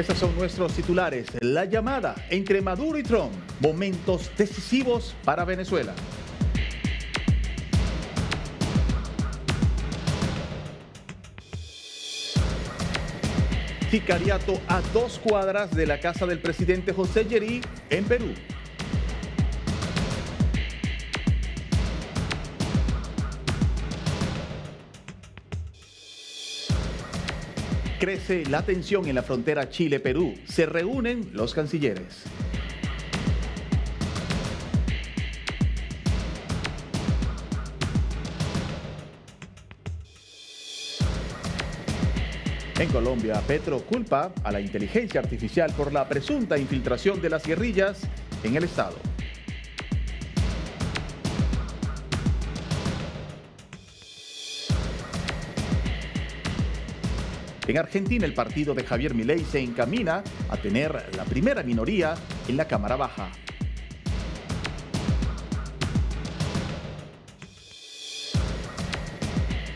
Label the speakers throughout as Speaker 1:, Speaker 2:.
Speaker 1: Estos son nuestros titulares. La llamada entre Maduro y Trump. Momentos decisivos para Venezuela. Sicariato a 2 cuadras de la casa del presidente José Llerí en Perú. Crece la tensión en la frontera Chile-Perú. Se reúnen los cancilleres. En Colombia, Petro culpa a la inteligencia artificial por la presunta infiltración de las guerrillas en el estado. En Argentina, el partido de Javier Milei se encamina a tener la primera minoría en la Cámara Baja.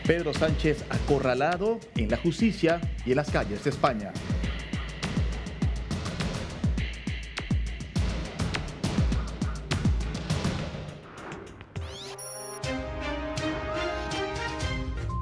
Speaker 1: Pedro Sánchez acorralado en la justicia y en las calles de España.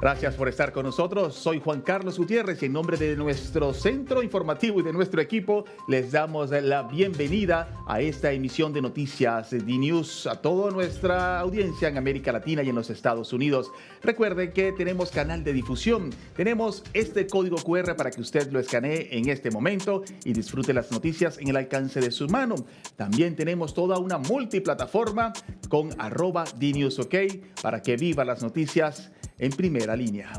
Speaker 1: Gracias por estar con nosotros. Soy Juan Carlos Gutiérrez y en nombre de nuestro centro informativo y de nuestro equipo les damos la bienvenida a esta emisión de Noticias D-News a toda nuestra audiencia en América Latina y en los Estados Unidos. Recuerden que tenemos canal de difusión. Tenemos este código QR para que usted lo escanee en este momento y disfrute las noticias en el alcance de su mano. También tenemos toda una multiplataforma con @DNewsOK para que viva las noticias en primera línea.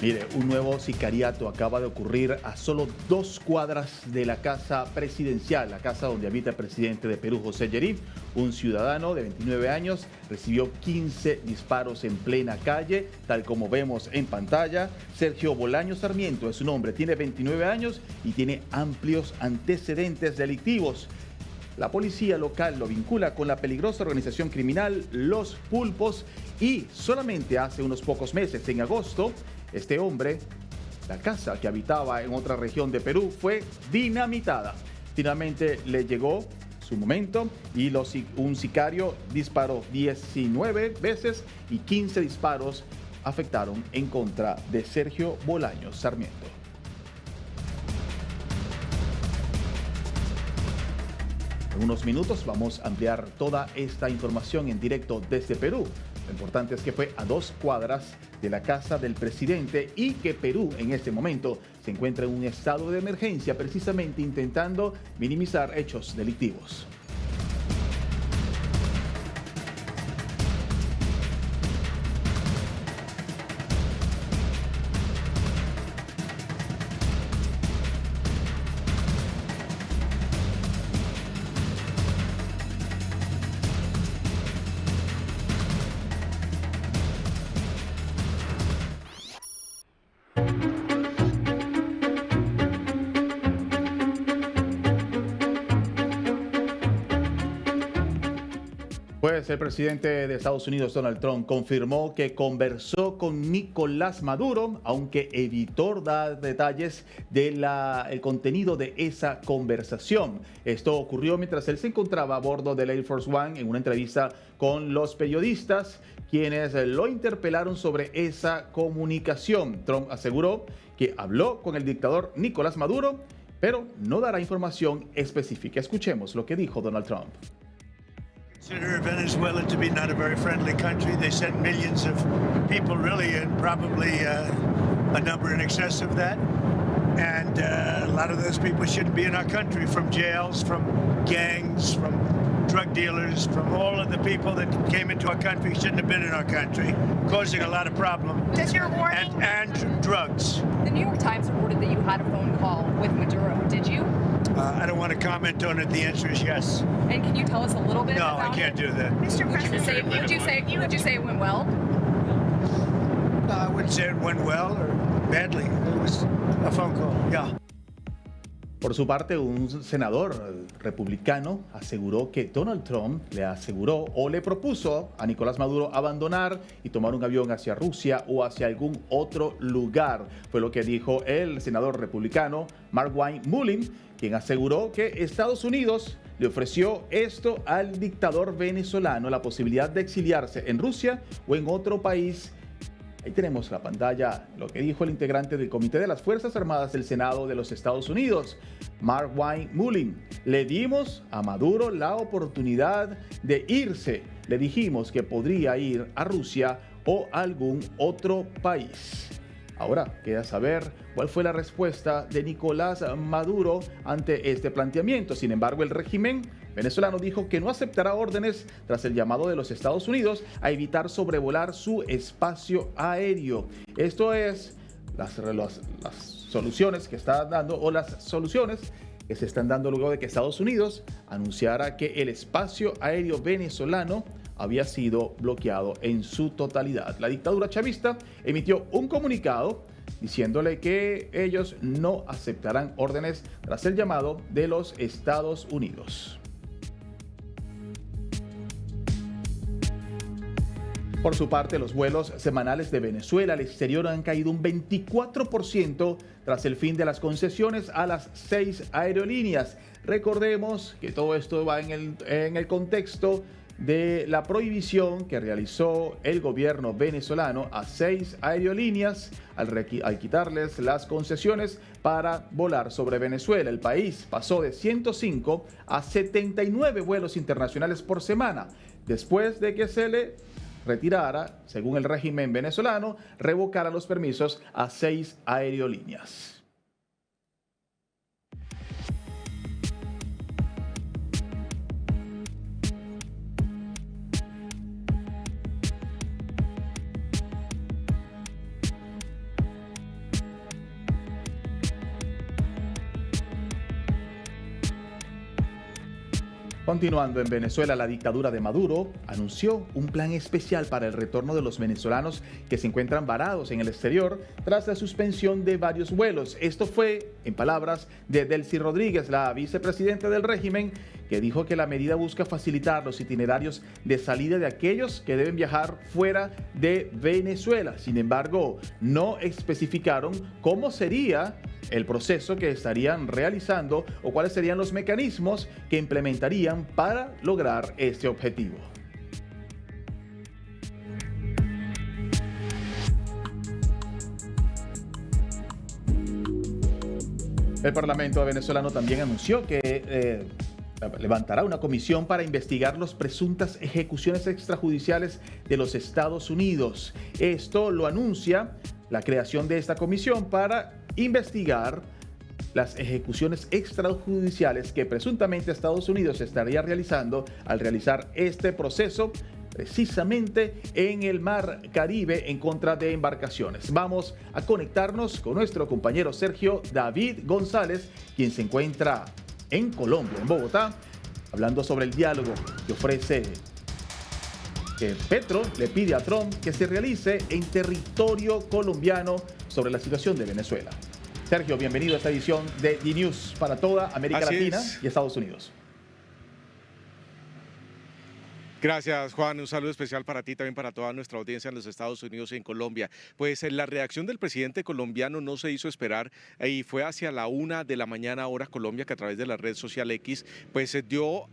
Speaker 1: Mire, un nuevo sicariato acaba de ocurrir a solo 2 cuadras de la casa presidencial, la casa donde habita el presidente de Perú, José Llerí. Un ciudadano de 29 años recibió 15 disparos en plena calle, tal como vemos en pantalla. Sergio Bolaños Sarmiento es su nombre, tiene 29 años y tiene amplios antecedentes delictivos. La policía local lo vincula con la peligrosa organización criminal Los Pulpos y solamente hace unos pocos meses, en agosto, este hombre, la casa que habitaba en otra región de Perú, fue dinamitada. Finalmente le llegó su momento y un sicario disparó 19 veces y 15 disparos afectaron en contra de Sergio Bolaños Sarmiento. En unos minutos vamos a ampliar toda esta información en directo desde Perú. Lo importante es que fue a 2 cuadras de la casa del presidente y que Perú en este momento se encuentra en un estado de emergencia, precisamente intentando minimizar hechos delictivos. Pues el presidente de Estados Unidos, Donald Trump, confirmó que conversó con Nicolás Maduro, aunque evitó dar detalles del contenido de esa conversación. Esto ocurrió mientras él se encontraba a bordo del Air Force One en una entrevista con los periodistas, quienes lo interpelaron sobre esa comunicación. Trump aseguró que habló con el dictador Nicolás Maduro, pero no dará información específica. Escuchemos lo que dijo Donald Trump.
Speaker 2: Consider Venezuela to be not a very friendly country. They sent millions of people, really, and probably a number in excess of that. And a lot of those people shouldn't be in our country, from jails, from gangs, from drug dealers, from all of the people that came into our country shouldn't have been in our country, causing a lot of problems.
Speaker 3: Does your warning...
Speaker 2: And drugs.
Speaker 3: The New York Times reported that you had a phone call with Maduro. Did you?
Speaker 2: I don't want to comment on it. The answer is yes.
Speaker 3: And can you tell us a little bit
Speaker 2: No,
Speaker 3: about
Speaker 2: I can't do that.
Speaker 3: Mr. President, would you say it went well?
Speaker 2: I wouldn't say it went well or badly. It was a phone call. Yeah.
Speaker 1: Por su parte, un senador republicano aseguró que Donald Trump le aseguró o le propuso a Nicolás Maduro abandonar y tomar un avión hacia Rusia o hacia algún otro lugar. Fue lo que dijo el senador republicano Markwayne Mullin, quien aseguró que Estados Unidos le ofreció esto al dictador venezolano, la posibilidad de exiliarse en Rusia o en otro país. Ahí tenemos la pantalla, lo que dijo el integrante del Comité de las Fuerzas Armadas del Senado de los Estados Unidos, Markwayne Mullin. Le dimos a Maduro la oportunidad de irse. Le dijimos que podría ir a Rusia o a algún otro país. Ahora queda saber cuál fue la respuesta de Nicolás Maduro ante este planteamiento. Sin embargo, el régimen venezolano dijo que no aceptará órdenes tras el llamado de los Estados Unidos a evitar sobrevolar su espacio aéreo. Esto es las soluciones que están dando o las soluciones que se están dando luego de que Estados Unidos anunciara que el espacio aéreo venezolano había sido bloqueado en su totalidad. La dictadura chavista emitió un comunicado diciéndole que ellos no aceptarán órdenes tras el llamado de los Estados Unidos. Por su parte, los vuelos semanales de Venezuela al exterior han caído un 24% tras el fin de las concesiones a las 6 aerolíneas. Recordemos que todo esto va en el contexto de la prohibición que realizó el gobierno venezolano a 6 aerolíneas al quitarles las concesiones para volar sobre Venezuela. El país pasó de 105 a 79 vuelos internacionales por semana, después de que se le retirara, según el régimen venezolano, revocara los permisos a 6 aerolíneas. Continuando en Venezuela, la dictadura de Maduro anunció un plan especial para el retorno de los venezolanos que se encuentran varados en el exterior tras la suspensión de varios vuelos. Esto fue en palabras de Delcy Rodríguez, la vicepresidenta del régimen, que dijo que la medida busca facilitar los itinerarios de salida de aquellos que deben viajar fuera de Venezuela. Sin embargo, no especificaron cómo sería el proceso que estarían realizando o cuáles serían los mecanismos que implementarían para lograr este objetivo. El Parlamento venezolano también anunció que levantará una comisión para investigar las presuntas ejecuciones extrajudiciales de los Estados Unidos. Esto lo anuncia la creación de esta comisión para investigar las ejecuciones extrajudiciales que presuntamente Estados Unidos estaría realizando al realizar este proceso precisamente en el Mar Caribe en contra de embarcaciones. Vamos a conectarnos con nuestro compañero Sergio David González, quien se encuentra en Colombia, en Bogotá, hablando sobre el diálogo que ofrece que Petro le pide a Trump que se realice en territorio colombiano sobre la situación de Venezuela. Sergio, bienvenido a esta edición de D-News para toda América Latina y Estados Unidos.
Speaker 4: Gracias, Juan. Un saludo especial para ti, también para toda nuestra audiencia en los Estados Unidos y en Colombia. Pues la reacción del presidente colombiano no se hizo esperar y fue hacia la 1 de la mañana hora Colombia, que a través de la red social X pues dio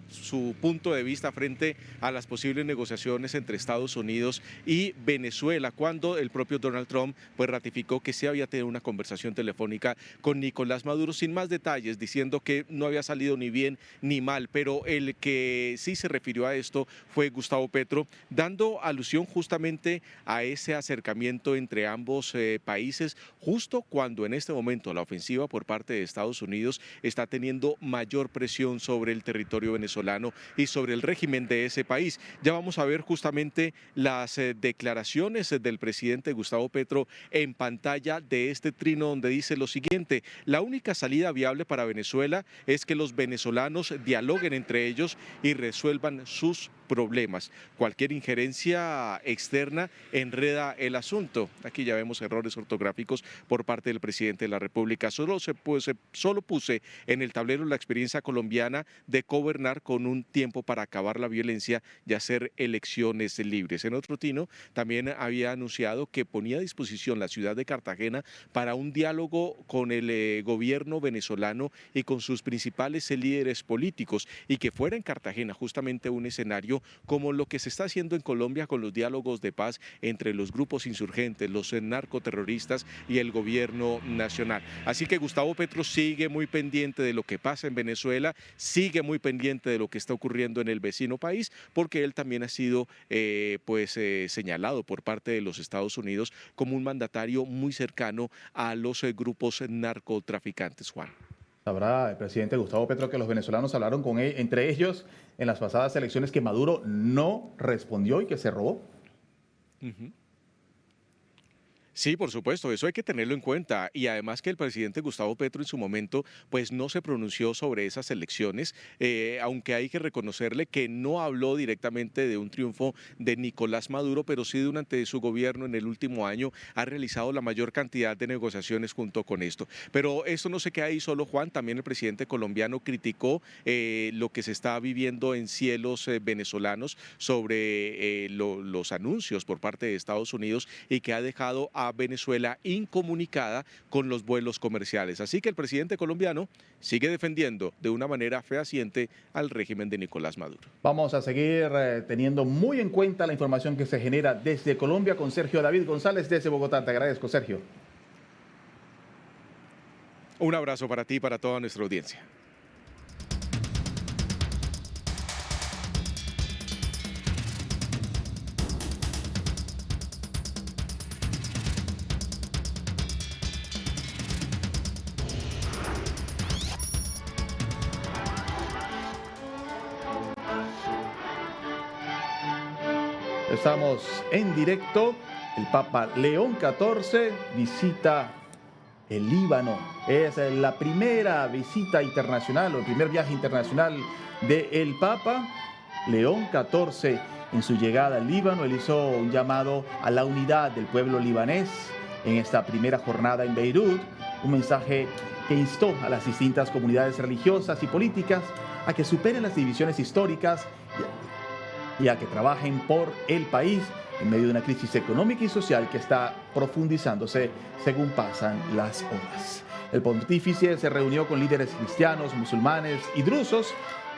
Speaker 4: su punto de vista frente a las posibles negociaciones entre Estados Unidos y Venezuela, cuando el propio Donald Trump pues ratificó que sí había tenido una conversación telefónica con Nicolás Maduro, sin más detalles, diciendo que no había salido ni bien ni mal, pero el que sí se refirió a esto fue Gustavo Petro, dando alusión justamente a ese acercamiento entre ambos países, justo cuando en este momento la ofensiva por parte de Estados Unidos está teniendo mayor presión sobre el territorio venezolano y sobre el régimen de ese país. Ya vamos a ver justamente las declaraciones del presidente Gustavo Petro en pantalla de este trino, donde dice lo siguiente: la única salida viable para Venezuela es que los venezolanos dialoguen entre ellos y resuelvan sus problemas. Cualquier injerencia externa enreda el asunto. Aquí ya vemos errores ortográficos por parte del presidente de la República. Solo puse en el tablero la experiencia colombiana de gobernar con un tiempo para acabar la violencia y hacer elecciones libres. En otro tino, también había anunciado que ponía a disposición la ciudad de Cartagena para un diálogo con el gobierno venezolano y con sus principales líderes políticos, y que fuera en Cartagena justamente un escenario como lo que se está haciendo en Colombia con los diálogos de paz entre los grupos insurgentes, los narcoterroristas y el gobierno nacional. Así que Gustavo Petro sigue muy pendiente de lo que pasa en Venezuela, sigue muy pendiente de lo que está ocurriendo en el vecino país, porque él también ha sido señalado por parte de los Estados Unidos como un mandatario muy cercano a los grupos narcotraficantes, Juan.
Speaker 1: Sabrá el presidente Gustavo Petro que los venezolanos hablaron con él, entre ellos en las pasadas elecciones, que Maduro no respondió y que se robó.
Speaker 4: Sí, por supuesto, eso hay que tenerlo en cuenta, y además que el presidente Gustavo Petro en su momento pues no se pronunció sobre esas elecciones, aunque hay que reconocerle que no habló directamente de un triunfo de Nicolás Maduro, pero sí durante su gobierno en el último año ha realizado la mayor cantidad de negociaciones junto con esto. Pero esto no se queda ahí solo, Juan. También el presidente colombiano criticó lo que se está viviendo en cielos venezolanos sobre los anuncios por parte de Estados Unidos, y que ha dejado a Venezuela incomunicada con los vuelos comerciales. Así que el presidente colombiano sigue defendiendo de una manera fehaciente al régimen de Nicolás Maduro.
Speaker 1: Vamos a seguir teniendo muy en cuenta la información que se genera desde Colombia con Sergio David González desde Bogotá. Te agradezco, Sergio.
Speaker 4: Un abrazo para ti y para toda nuestra audiencia.
Speaker 1: Estamos en directo. El Papa León XIV visita el Líbano. Es la primera visita internacional o el primer viaje internacional del Papa León XIV. En su llegada al Líbano, él hizo un llamado a la unidad del pueblo libanés en esta primera jornada en Beirut, un mensaje que instó a las distintas comunidades religiosas y políticas a que superen las divisiones históricas y a que trabajen por el país en medio de una crisis económica y social que está profundizándose según pasan las horas. El pontífice se reunió con líderes cristianos, musulmanes y drusos,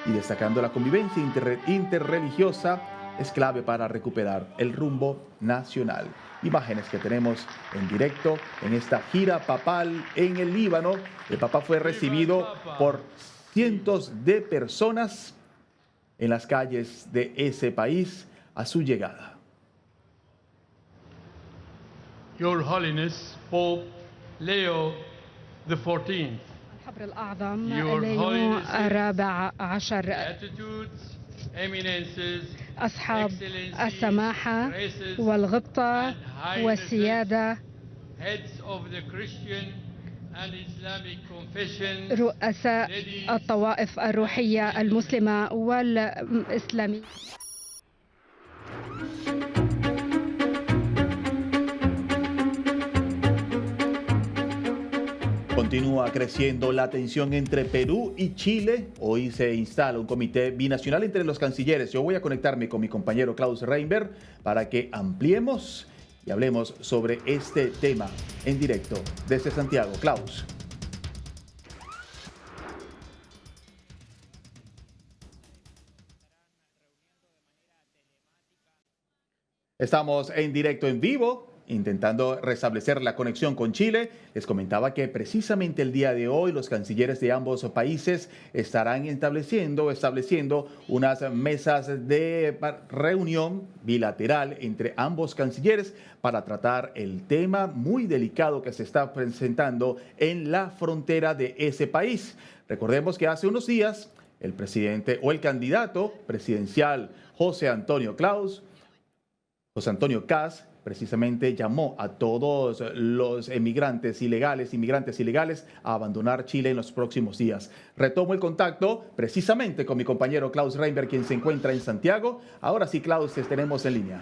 Speaker 1: y destacando la convivencia interreligiosa es clave para recuperar el rumbo nacional. Imágenes que tenemos en directo en esta gira papal en el Líbano. El Papa fue recibido por cientos de personas en las calles de ese país a su llegada.
Speaker 5: Your Holiness Pope Leo XIV.
Speaker 6: الحبر الأعظم
Speaker 5: Your
Speaker 6: ليو
Speaker 5: Holiness,
Speaker 6: الرابع عشر،
Speaker 5: Attitudes, Eminences,
Speaker 6: أصحاب
Speaker 5: Excellencies,
Speaker 6: السماحة
Speaker 5: Graces,
Speaker 6: والغبطة
Speaker 5: and Highnesses,
Speaker 6: والسيادة،
Speaker 5: Heads of the Christian and Islamic Confessions,
Speaker 6: رؤساء
Speaker 5: Ladies,
Speaker 6: الطوائف الروحية المسلمة والإسلامية.
Speaker 1: Continúa creciendo la tensión entre Perú y Chile. Hoy se instala un comité binacional entre los cancilleres. Yo voy a conectarme con mi compañero Klaus Reinberg para que ampliemos y hablemos sobre este tema en directo desde Santiago. Klaus. Estamos en directo en vivo intentando restablecer la conexión con Chile. Les comentaba que precisamente el día de hoy los cancilleres de ambos países estarán estableciendo unas mesas de reunión bilateral entre ambos cancilleres para tratar el tema muy delicado que se está presentando en la frontera de ese país. Recordemos que hace unos días el presidente o el candidato presidencial José Antonio Kast, precisamente llamó a todos los inmigrantes ilegales a abandonar Chile en los próximos días. Retomo el contacto precisamente con mi compañero Klaus Reinberg, quien se encuentra en Santiago. Ahora sí, Klaus, te tenemos en línea.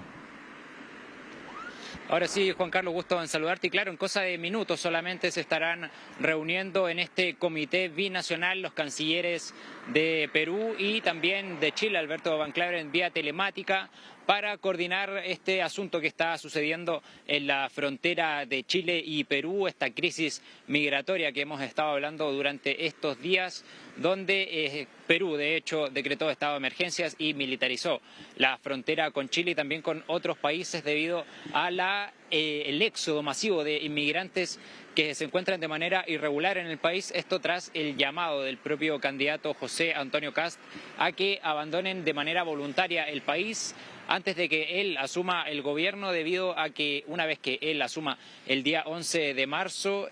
Speaker 7: Ahora sí, Juan Carlos, gusto en saludarte. Y claro, en cosa de minutos solamente se estarán reuniendo en este comité binacional los cancilleres de Perú y también de Chile, Alberto Van Claveren, en vía telemática, para coordinar este asunto que está sucediendo en la frontera de Chile y Perú, esta crisis migratoria que hemos estado hablando durante estos días, donde Perú, de hecho, decretó estado de emergencias y militarizó la frontera con Chile y también con otros países debido a el éxodo masivo de inmigrantes que se encuentran de manera irregular en el país, esto tras el llamado del propio candidato José Antonio Kast a que abandonen de manera voluntaria el país antes de que él asuma el gobierno, debido a que una vez que él asuma el día 11 de marzo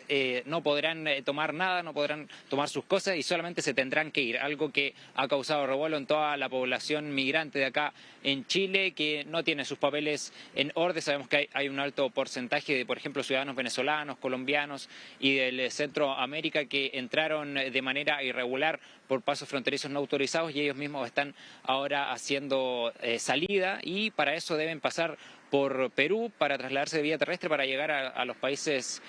Speaker 7: no podrán tomar nada, no podrán tomar sus cosas y solamente se tendrán que ir, algo que ha causado revuelo en toda la población migrante de acá en Chile, que no tiene sus papeles en orden. Sabemos que hay un alto porcentaje de, por ejemplo, ciudadanos venezolanos, colombianos y del Centroamérica que entraron de manera irregular por pasos fronterizos no autorizados y ellos mismos están ahora haciendo salida, y para eso deben pasar por Perú para trasladarse de vía terrestre para llegar a los países,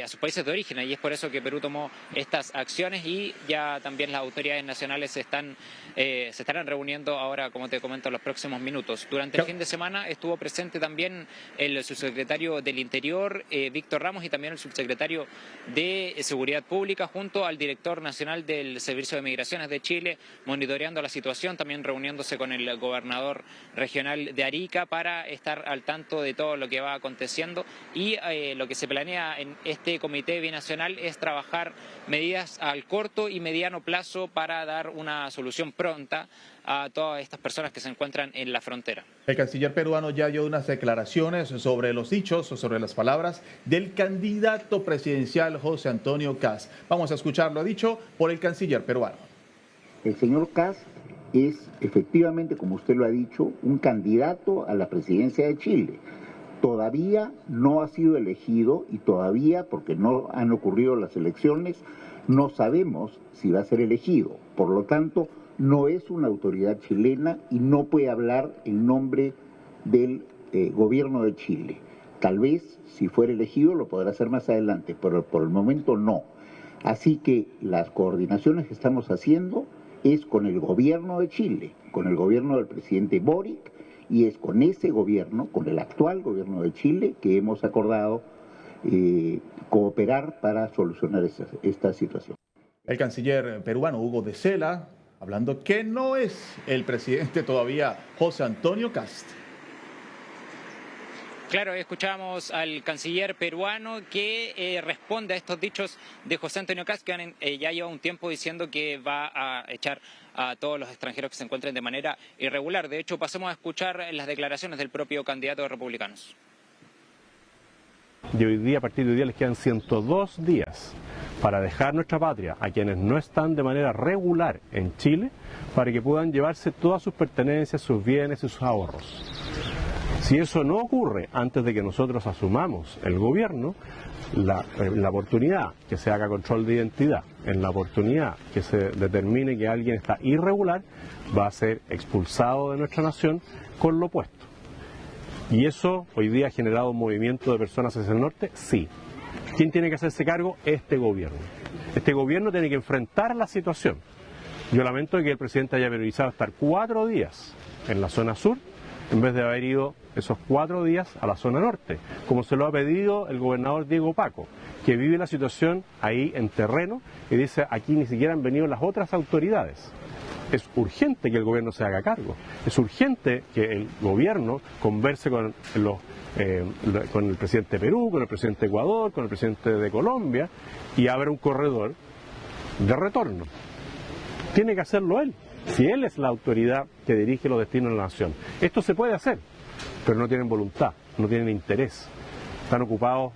Speaker 7: a sus países de origen. Y es por eso que Perú tomó estas acciones y ya también las autoridades nacionales se estarán reuniendo ahora, como te comento, en los próximos minutos. Durante el fin de semana estuvo presente también el subsecretario del Interior, Víctor Ramos, y también el subsecretario de Seguridad Pública, junto al director nacional del Servicio de Migraciones de Chile, monitoreando la situación, también reuniéndose con el gobernador regional de Arica para estar al tanto de todo lo que va aconteciendo. Y lo que se planea en este comité binacional es trabajar medidas al corto y mediano plazo para dar una solución pronta a todas estas personas que se encuentran en la frontera.
Speaker 1: El canciller peruano ya dio unas declaraciones sobre los dichos o sobre las palabras del candidato presidencial José Antonio Kast. Vamos a escuchar lo dicho por el canciller peruano.
Speaker 8: El señor Kast es efectivamente, como usted lo ha dicho, un candidato a la presidencia de Chile. Todavía no ha sido elegido y todavía, porque no han ocurrido las elecciones, no sabemos si va a ser elegido. Por lo tanto, no es una autoridad chilena y no puede hablar en nombre del gobierno de Chile. Tal vez, si fuera elegido, lo podrá hacer más adelante, pero por el momento no. Así que las coordinaciones que estamos haciendo es con el gobierno de Chile, con el gobierno del presidente Boric, y es con ese gobierno, con el actual gobierno de Chile, que hemos acordado cooperar para solucionar esta situación.
Speaker 1: El canciller peruano Hugo de Sela, hablando que no es el presidente todavía José Antonio Kast.
Speaker 7: Claro, escuchamos al canciller peruano que responde a estos dichos de José Antonio Kast, que ya lleva un tiempo diciendo que va a echar a todos los extranjeros que se encuentren de manera irregular. De hecho, pasemos a escuchar las declaraciones del propio candidato de Republicanos.
Speaker 9: Y hoy día, a partir de hoy día, les quedan 102 días para dejar nuestra patria a quienes no están de manera regular en Chile, para que puedan llevarse todas sus pertenencias, sus bienes y sus ahorros. Si eso no ocurre antes de que nosotros asumamos el gobierno, la oportunidad que se haga control de identidad, en la oportunidad que se determine que alguien está irregular, va a ser expulsado de nuestra nación con lo opuesto. ¿Y eso hoy día ha generado un movimiento de personas hacia el norte? Sí. ¿Quién tiene que hacerse cargo? Este gobierno. Este gobierno tiene que enfrentar la situación. Yo lamento que el presidente haya priorizado estar 4 días en la zona sur, en vez de haber ido esos 4 días a la zona norte, como se lo ha pedido el gobernador Diego Paco, que vive la situación ahí en terreno y dice: aquí ni siquiera han venido las otras autoridades. es urgente que el gobierno se haga cargo. Es urgente que el gobierno converse con el presidente de Perú, con el presidente de Ecuador, con el presidente de Colombia y abra un corredor de retorno. Tiene que hacerlo él, si él es la autoridad que dirige los destinos de la nación. Esto se puede hacer, pero no tienen voluntad, no tienen interés. Están ocupados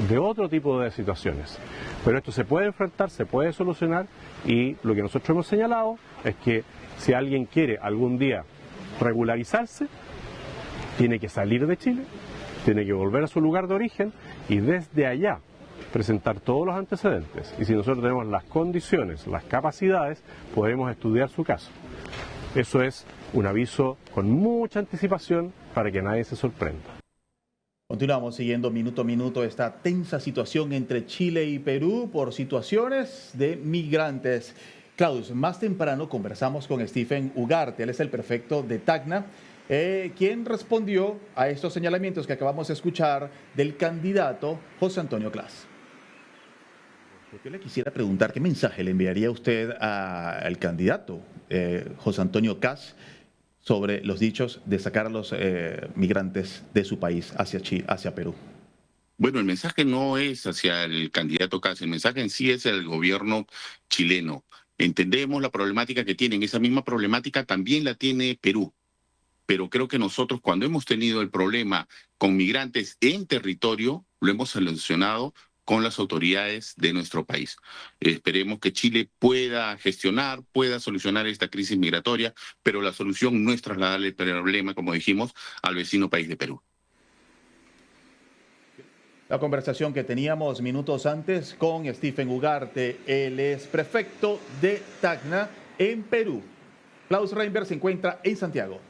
Speaker 9: de otro tipo de situaciones. Pero esto se puede enfrentar, se puede solucionar, y lo que nosotros hemos señalado es que si alguien quiere algún día regularizarse, tiene que salir de Chile, tiene que volver a su lugar de origen y desde allá presentar todos los antecedentes. Y si nosotros tenemos las condiciones, las capacidades, podemos estudiar su caso. Eso es un aviso con mucha anticipación para que nadie se sorprenda.
Speaker 1: Continuamos siguiendo minuto a minuto esta tensa situación entre Chile y Perú por situaciones de migrantes. Klaus, más temprano conversamos con Stephen Ugarte, él es el prefecto de Tacna, quien respondió a estos señalamientos que acabamos de escuchar del candidato José Antonio Clas. Yo le quisiera preguntar qué mensaje le enviaría usted al candidato José Antonio Clas sobre los dichos de sacar a los migrantes de su país hacia Perú.
Speaker 10: Bueno, el mensaje no es hacia el candidato Clas, el mensaje en sí es el gobierno chileno. Entendemos la problemática que tienen, esa misma problemática también la tiene Perú. Pero creo que nosotros, cuando hemos tenido el problema con migrantes en territorio, lo hemos solucionado con las autoridades de nuestro país. Esperemos que Chile pueda gestionar, pueda solucionar esta crisis migratoria, pero la solución no es trasladarle el problema, como dijimos, al vecino país de Perú.
Speaker 1: La conversación que teníamos minutos antes con Stephen Ugarte, él es prefecto de Tacna en Perú. Klaus Reinberg se encuentra en Santiago.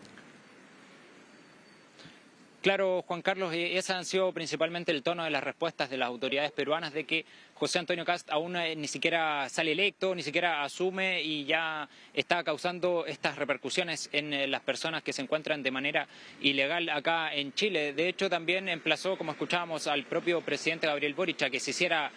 Speaker 7: Claro, Juan Carlos, ese han sido principalmente el tono de las respuestas de las autoridades peruanas, de que José Antonio Cast aún ni siquiera sale electo, ni siquiera asume, y ya está causando estas repercusiones en las personas que se encuentran de manera ilegal acá en Chile. De hecho, también emplazó, como escuchábamos, al propio presidente Gabriel Boric a que se hiciera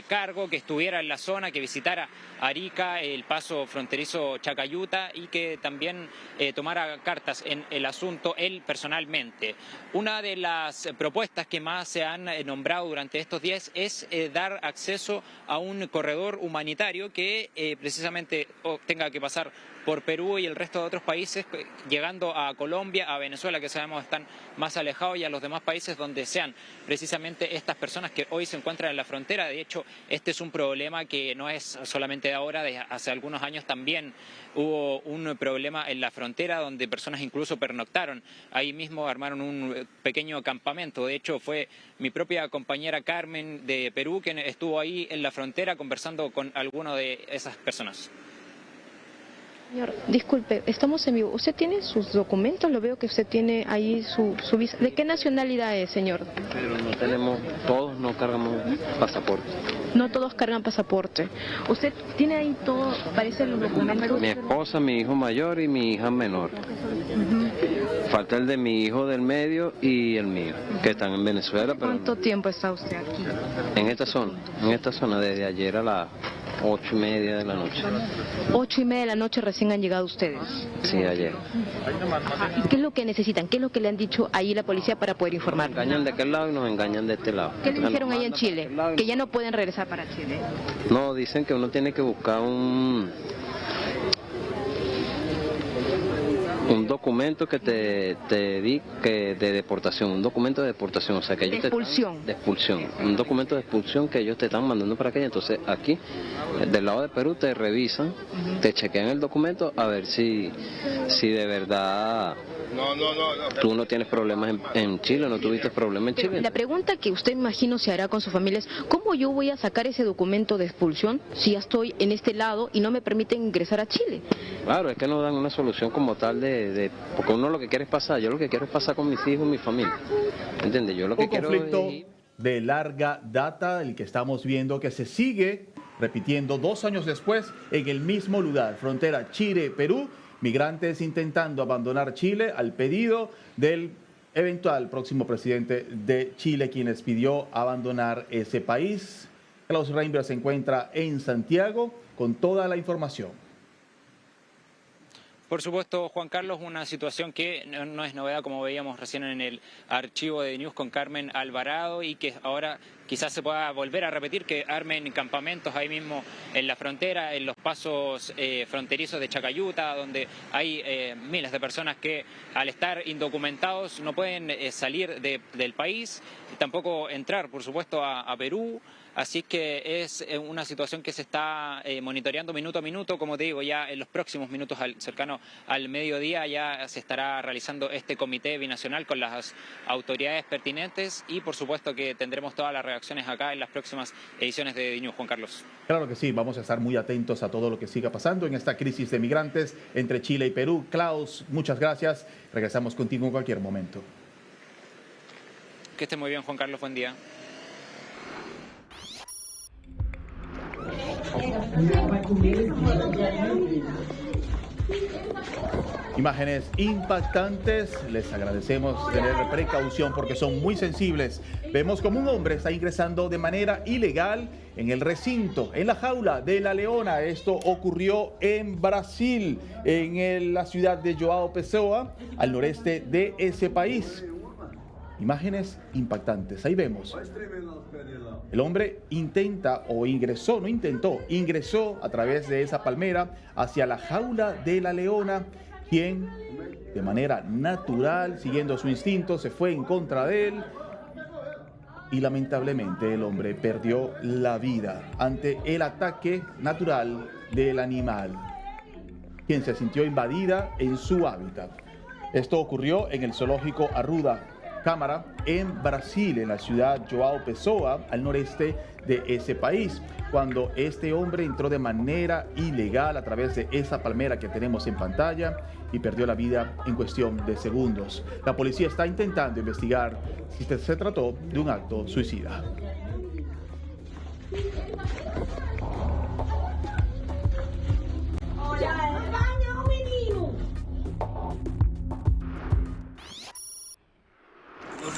Speaker 7: cargo, que estuviera en la zona, que visitara Arica, el paso fronterizo Chacayuta, y que también tomara cartas en el asunto él personalmente. Una de las propuestas que más se han nombrado durante estos días es dar acceso a un corredor humanitario que precisamente tenga que pasar por Perú y el resto de otros países, llegando a Colombia, a Venezuela, que sabemos están más alejados, y a los demás países donde sean precisamente estas personas que hoy se encuentran en la frontera. De hecho, este es un problema que no es solamente de ahora, de hace algunos años también hubo un problema en la frontera donde personas incluso pernoctaron. Ahí mismo armaron un pequeño campamento. De hecho, fue mi propia compañera Carmen de Perú quien estuvo ahí en la frontera conversando con alguno de esas personas.
Speaker 11: Señor, disculpe, estamos en vivo. ¿Usted tiene sus documentos? Lo veo que usted tiene ahí su visa. ¿De qué nacionalidad es, señor?
Speaker 12: Pero no tenemos, todos no cargamos pasaporte.
Speaker 11: No todos cargan pasaporte. ¿Usted tiene ahí todo, parece los documentos?
Speaker 12: Mi esposa, mi hijo mayor y mi hija menor. Falta el de mi hijo del medio y el mío, que están en Venezuela. Pero
Speaker 11: ¿cuánto tiempo está usted aquí?
Speaker 12: En esta zona, desde ayer a las 8:30 de la noche.
Speaker 11: 8:30 de la noche recién han llegado ustedes.
Speaker 12: Sí, ayer.
Speaker 11: ¿Y qué es lo que necesitan? ¿Qué es lo que le han dicho ahí la policía para poder informar?
Speaker 12: Nos engañan de aquel lado y nos engañan de este lado.
Speaker 11: ¿Qué le dijeron ahí en Chile? Que ya no pueden regresar para Chile.
Speaker 12: No, dicen que uno tiene que buscar un documento que te di que de deportación, un documento de deportación, o sea que ellos de expulsión, un documento de expulsión que ellos te están mandando para aquella. Entonces aquí del lado de Perú te revisan, te chequean el documento a ver si de verdad tú no tienes problemas en Chile, no tuviste problemas en Chile.
Speaker 11: La pregunta que usted imagino se hará con su familia es: ¿cómo yo voy a sacar ese documento de expulsión si ya estoy en este lado y no me permiten ingresar a Chile?
Speaker 12: Claro, es que no dan una solución como tal porque uno lo que quiere es pasar. Yo lo que quiero es pasar con mis hijos y mi familia, ¿entiendes? Yo lo que
Speaker 1: un
Speaker 12: quiero
Speaker 1: conflicto de larga data, el que estamos viendo que se sigue repitiendo 2 años después en el mismo lugar, frontera Chile-Perú. Migrantes intentando abandonar Chile al pedido del eventual próximo presidente de Chile, quien les pidió abandonar ese país. Klaus Reinberg se encuentra en Santiago con toda la información.
Speaker 7: Por supuesto, Juan Carlos, una situación que no es novedad, como veíamos recién en el archivo de News con Carmen Alvarado, y que ahora quizás se pueda volver a repetir, que armen campamentos ahí mismo en la frontera, en los pasos fronterizos de Chacayuta, donde hay miles de personas que al estar indocumentados no pueden salir del país y tampoco entrar, por supuesto, a Perú. Así que es una situación que se está monitoreando minuto a minuto. Como te digo, ya en los próximos minutos, cercano al mediodía, ya se estará realizando este comité binacional con las autoridades pertinentes, y por supuesto que tendremos todas las reacciones acá en las próximas ediciones de DNews, Juan Carlos.
Speaker 1: Claro que sí, vamos a estar muy atentos a todo lo que siga pasando en esta crisis de migrantes entre Chile y Perú. Klaus, muchas gracias. Regresamos contigo en cualquier momento.
Speaker 7: Que esté muy bien, Juan Carlos. Buen día.
Speaker 1: Imágenes impactantes, les agradecemos tener precaución porque son muy sensibles. Vemos como un hombre está ingresando de manera ilegal en el recinto, en la jaula de La Leona. Esto ocurrió en Brasil, en la ciudad de João Pessoa, al noreste de ese país. Imágenes impactantes, ahí vemos. El hombre ingresó a través de esa palmera hacia la jaula de La Leona, quien de manera natural, siguiendo su instinto, se fue en contra de él y lamentablemente el hombre perdió la vida ante el ataque natural del animal, quien se sintió invadida en su hábitat. Esto ocurrió en el zoológico Arruda Câmara en Brasil, en la ciudad João Pessoa, al noreste de ese país, cuando este hombre entró de manera ilegal a través de esa palmera que tenemos en pantalla y perdió la vida en cuestión de segundos. La policía está intentando investigar si se trató de un acto suicida.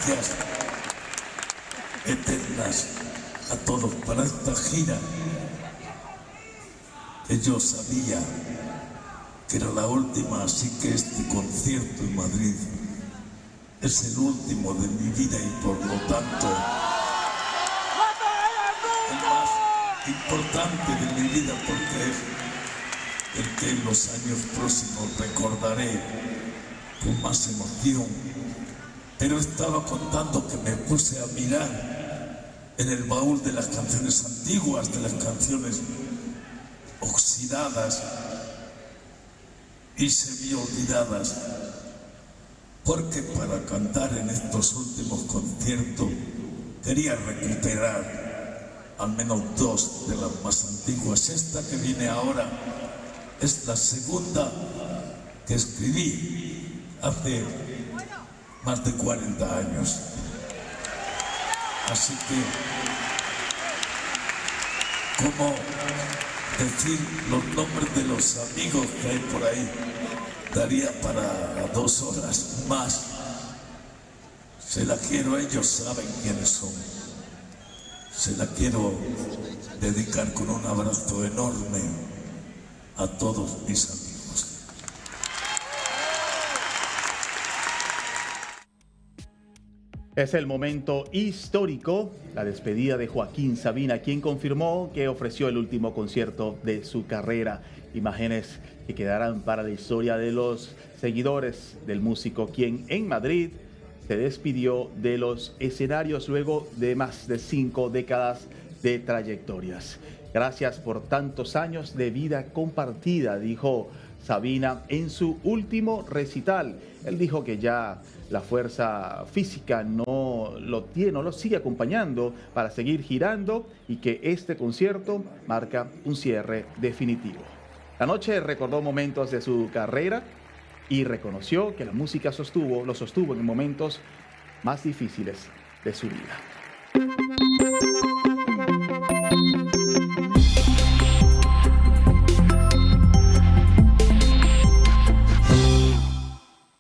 Speaker 13: Gracias eternas a todos para esta gira, que yo sabía que era la última, así que este concierto en Madrid es el último de mi vida y por lo tanto el más importante de mi vida, porque es el que en los años próximos recordaré con más emoción. Pero estaba contando que me puse a mirar en el baúl de las canciones antiguas, de las canciones oxidadas, y se vi olvidadas, porque para cantar en estos últimos conciertos quería recuperar al menos dos de las más antiguas. Esta que viene ahora es la segunda que escribí hace más de 40 años. Así que, ¿cómo decir los nombres de los amigos que hay por ahí? Daría para 2 horas más. Se la quiero, ellos saben quiénes son. Se la quiero dedicar con un abrazo enorme a todos mis amigos.
Speaker 1: Es el momento histórico, la despedida de Joaquín Sabina, quien confirmó que ofreció el último concierto de su carrera. Imágenes que quedarán para la historia de los seguidores del músico, quien en Madrid se despidió de los escenarios luego de más de 5 décadas de trayectorias. Gracias por tantos años de vida compartida, dijo Sabina en su último recital. Él dijo que ya la fuerza física no lo sigue acompañando para seguir girando y que este concierto marca un cierre definitivo. La noche recordó momentos de su carrera y reconoció que la música lo sostuvo en momentos más difíciles de su vida.